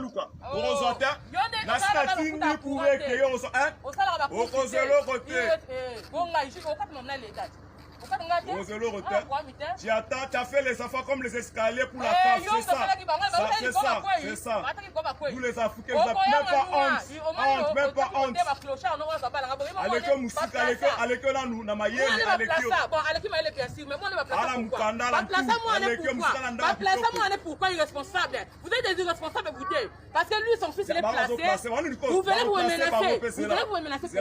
Luka. Tu attends, tu as fait les enfants comme les escaliers pour la cave, c'est ça. C'est ça. Vous les Africains, vous n'avez même pas honte. Même pas honte. Allez-y, musique, allez-y, là, nous, na maïe, allez-y. Pourquoi irresponsable? Vous êtes des irresponsables, vous dites. Parce que lui, son fils, il est placé. Vous venez vous menacer. Vous venez vous menacer.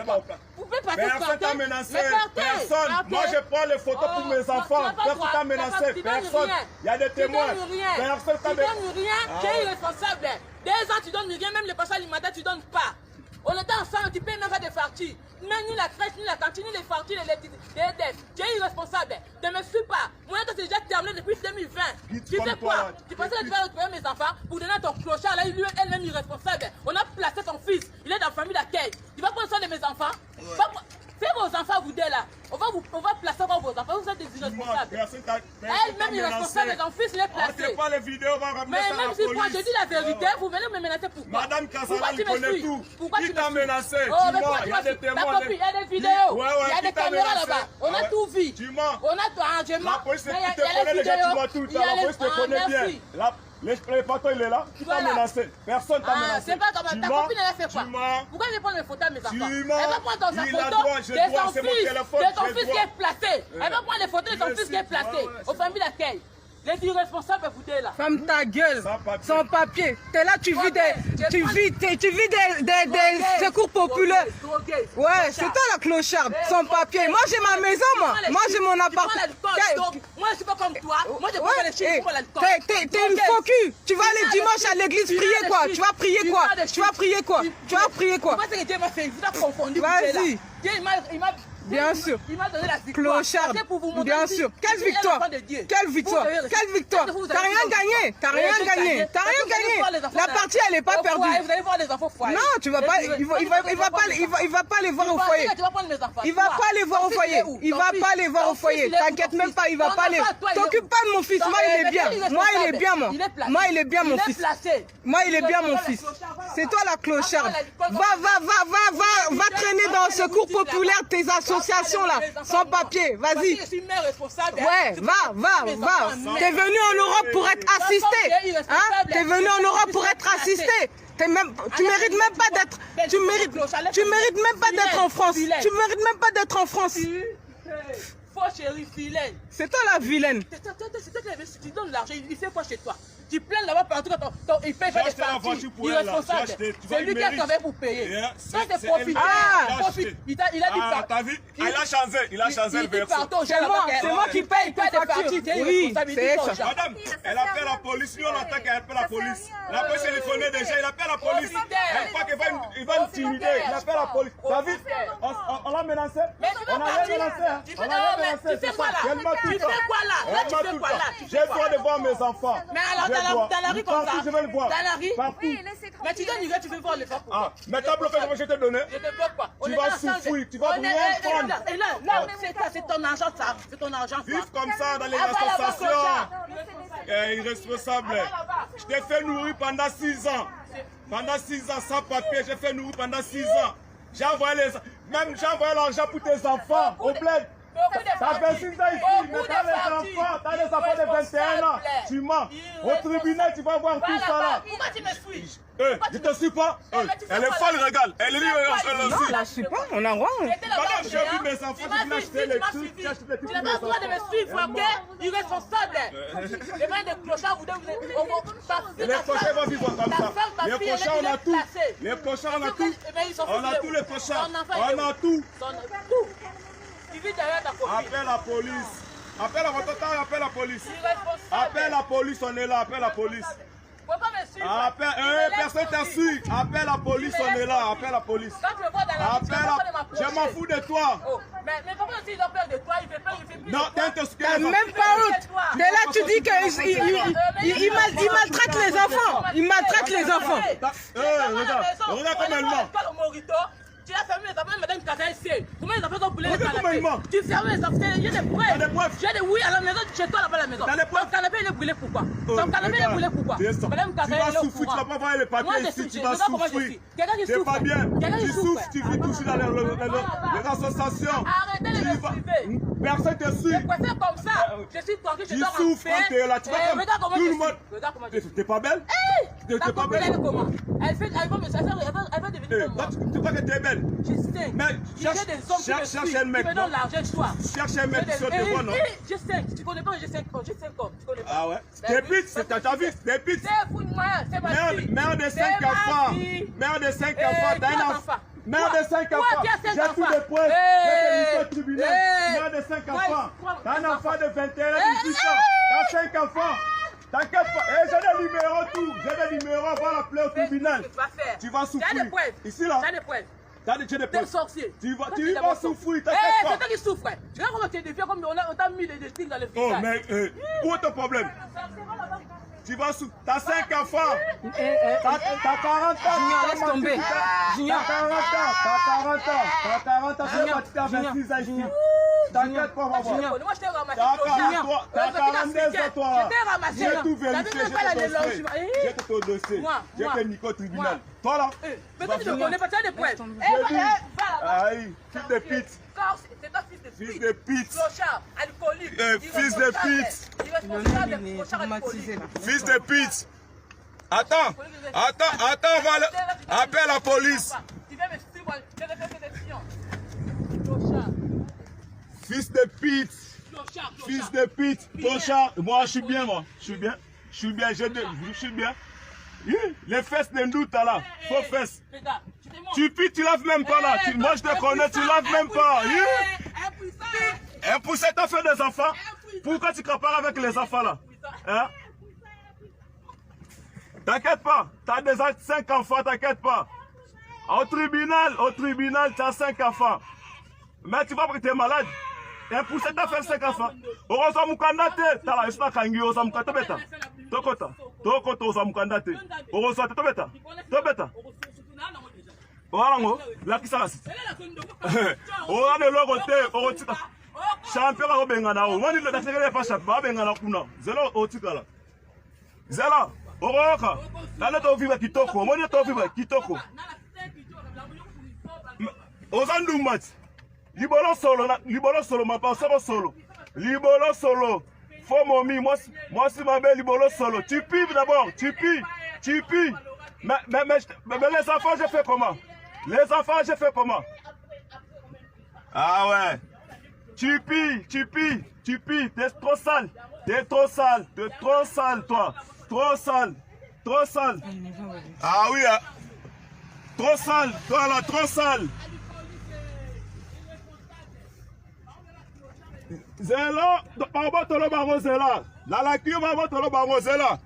Vous pouvez passer personne t'a menacé. Personne. Moi, je prends les photos pour mes enfants. Personne t'a menacé. Personne. Il y a des témoins. Personne t'a menacé. Tu donnes rien. Tu es irresponsable. 2 ans, tu donnes rien. Même les passages alimentaires, tu donnes pas. On était ensemble, tu payes même pas des factures. Mais ni la crèche, ni la cantine, ni les factures, les aides. Tu es irresponsable. Ne me suis pas. Moi, c'est déjà terminé depuis 2020. Tu fais quoi? Tu pensais que tu vas retrouver mes enfants pour donner ton clochard. Là, lui, elle-même irresponsable. On a placé son fils. Il est dans la famille d'accueil. Tu vas prendre soin de mes enfants? C'est vos enfants, vous deux là. On va placer encore vos enfants. Vous êtes des irresponsables. Elle-même irresponsable. Son fils, il est placé. Pas les vidéos, on va ramener ça à la même si moi je dis la vérité, vous venez me menacer pourquoi? Madame Kassala, il connaît tout. Qui t'a menacé? Il y a des témoins. Il y a des vidéos. Il y a des caméras là-bas. On a tout vu. Tu mens. On a tout. La police te connaît déjà, tu vois tout. La police te connaît bien. Le patron, il est là. Qui t'a menacé? Personne t'a menacé. C'est pas comme ta copine, elle a fait quoi? Pourquoi elle prend mes photos de mes enfants? Elle va prendre dans sa photo de son fils qui est placé. Elle va prendre les photos de son fils qui est placé aux familles d'accueil. Les irresponsables, vous êtes là. Ferme ta gueule, sans papier. T'es là, tu vis des secours populaires. Ouais, c'est toi la clocharde, sans papier. Moi j'ai ma maison, moi. Moi j'ai mon appartement. Moi je suis pas comme toi. Moi je pas les chiens pour l'alcool. T'es une cocu. Tu vas aller dimanche à l'église prier quoi? Tu vas prier quoi? Tu vas prier quoi? Tu vas prier quoi? Moi c'est que Dieu m'a fait, vous avez confondu. Vas-y. Dieu il m'a bien sûr. Il m'a donné la victoire. Clocharde. Bien sûr. Quelle victoire? Quelle victoire? Quelle victoire? T'as rien gagné. T'as rien gagné. T'as rien gagné. La partie elle est pas perdue. Vous allez voir les enfants foyer. Non, tu vas pas. Il va pas les voir au foyer. Il va pas les voir au foyer. Il va pas les voir au foyer. T'inquiète même pas. Il va pas les. T'occupe pas de mon fils. Moi il est bien. Moi il est bien moi. Moi il est bien mon fils. Moi il est bien mon fils. C'est toi la clocharde. Va traîner dans le secours populaire tes associations là, sans papier, vas-y. Ouais, va. T'es venu en Europe pour être assisté. Hein? T'es venu en Europe pour être assisté. Tu mérites même pas d'être. Tu mérites même pas d'être en France. Tu mérites même pas d'être en France. Faux chérie, vilaine. C'est toi la vilaine. C'est toi qui donnes l'argent, il fait quoi chez toi? Tu plains là-bas partout quand il paye pas des factures. Irresponsable. C'est lui qui a travaillé pour payer. Ça c'est profit. Il a dit pas. T'as vu? Il a changé le verso. C'est moi qui paye pas des factures. Oui, c'est ça. Madame, elle appelle la police. Lui on attend qu'elle appelle la police. La police elle le connaît déjà. Il appelle la police. Elle croit qu'il va intimider. Il appelle la police. T'as vu? On l'a menacé. On a rien menacé. On a rien menacé. Tu fais quoi là? Tu fais quoi là? Tu fais quoi là? J'ai le droit de voir mes enfants. Mais alors dans la rue comme ça? Je vais le voir. Dans la rue? Partout. Mais tu donnes, tu veux voir les enfants. Ah, mais t'as bloqué comment je t'ai donné? Je te bloque pas. Tu vas souffrir, tu vas rien prendre. Et là, c'est ton argent, ça. C'est ton argent. Vivre comme ça dans les associations. Irresponsable. Je t'ai fait nourrir pendant 6 ans. Pendant 6 ans sans papier, j'ai fait nourrir pendant 6 ans. J'ai envoyé l'argent pour tes enfants au bled. Ça fait 6 ans ici, mais t'as les enfants de 21 ans. Tu mens. Au tribunal, tu vas voir tout ça là. Pourquoi tu me suis? Je te suis pas. Elle est folle, regarde. Elle est libre, elle non, aussi. là, je suis pas. On a droit. Madame, j'ai vu mes enfants, je viens acheter les trucs. Tu n'as pas le droit de me suivre, ok? Irresponsable. Les mains de clochards, vous devez. Les clochards vont vivre comme ça. Les clochards, on a tout. Les clochards, on a tout. On a tous les clochards. On a tout. Appelle la police. Appelle la police. Appelle la police, on est là. Appelle la police. Personne t'a su. Appelle la police, on est là. Appelle la police. Je m'en fous de toi. Mais comment aussi ils ont peur de toi? Il fait peur, il fait plus. Non, t'as même pas honte. T'es là, tu dis qu'il maltraite les enfants. Il maltraite les enfants. Regarde comme elle ment. Tu as fermé les enfants, madame Kakaïsé. Comment les enfants ont brûlé les Comment canapés? il ment? Tu fermes les enfants, j'ai des preuves. T'as des preuves? J'ai des oui à la maison, chez toi là-bas à la maison. T'as des preuves? Ton canapé il est brûlé pourquoi? Ton canapé il est brûlé pourquoi? Madame Tu vas souffrir, tu vas pas voir les papiers ici, tu vas souffrir. C'est pas bien. Tu souffres, tu vis toucher dans les associations. Arrêtez les suivre. Personne te suit. Je préfère comme ça. Je suis tranquille, je Tu dors en souffres, paix. t'es là, tu vas comme Regarde comment tout je le suis. monde. Regarde comment je suis. T'es pas belle? T'es Ta pas copine, elle est belle? comment? Elle va devenir comme moi. Tu crois que t'es belle? Je sais. Mais J'ai des hommes qui me cherche suivent, un mec. qui me donnent l'argent, toi. Cherche un mec sur tes voies, non? J'ai 5. Tu connais pas, j'ai 5 ans. J'ai 5 ans. Tu connais pas. Ah ouais? T'es bitch, t'as vu? T'es bitch. C'est fou de moi, c'est ma fille. Mère de 5 enfants. Mère de 5 enfants. T'as un enfant. Mère de 5 enfants. J'ai tous les preuves. J'ai des au tribunal. Mère de 5 enfants. T'as un enfant de 21 ans, 18 ans. T'as 5 enfants. T'inquiète pas. J'ai des numéros, tout. J'ai des numéros. Va l'appeler au tribunal. Tu vas souffrir. J'ai des preuves. Ici, là. J'ai des preuves. T'as des T'es sorcier. Tu vas souffrir. T'inquiète pas. C'est toi qui souffres. Tu vois comment tu es défiant, comme on t'a mis des signes dans le visage. Oh, mais où est ton problème? Tu vas sous. T'as 5 enfants. T'as 40 ans. Junior, laisse tomber. Junior. T'as 40 ans. T'as 40 ans. Tu as 26 ans ici. T'inquiète pas, maman. Moi, je t'ai ramassé. T'as 42 ans, toi. Je t'ai ramassé. J'ai tout vérifié. J'ai tout au dossier. J'ai fait Nico au tribunal. Toi, là. Mais toi, tu ne connais pas, tu as des preuves. Aïe, fils de pute. C'est toi, fils de pute. Fils de pute. Clochard, alcoolique. Fils de pute. Irresponsable, clochard, alcoolique. Fils de pute. Attends, appelle la police. Tu viens me suivre, je vais faire des pions. Clochard. Fils de pute. Fils de pute. Clochard. Moi, je suis bien, moi. Je suis bien. Les fesses de nous, t'as là. Faux fesses. Tu pites, tu laves même pas là. Moi, je te connais, tu laves même pas. Impuissant, t'as fait des enfants. Pourquoi tu compares avec les enfants là? Hein? T'inquiète pas. T'as déjà 5 enfants, t'inquiète pas. Au tribunal, t'as 5 enfants. Mais tu vois que t'es malade. Impuissant, t'as fait 5 enfants. Heureusement, Moukandate. T'as la histoire kangi, heureusement, Moukandate. Tokota uzamukandate oroso ate tobeta wala ngo lakisa kasi ora loko te orotika champion ka benga o moni le dasekele pa champion benga na kuna zelo otikala zela oroka nale to vivre kitoko moni to vivre kitoko ozandu match libolo solo ma pa solo libolo solo. Faut mommy, moi c'est ma belle libolo solo. Tu pives d'abord, tu pives. Mais les enfants, j'ai fait comment? Ah ouais. Tu pives. T'es trop sale, toi. Trop sale. Ah oui, hein. Trop sale, toi là, trop sale. Zela, Baba Tolo Bango Zela. La lacume Baba Tolo Bango Zela.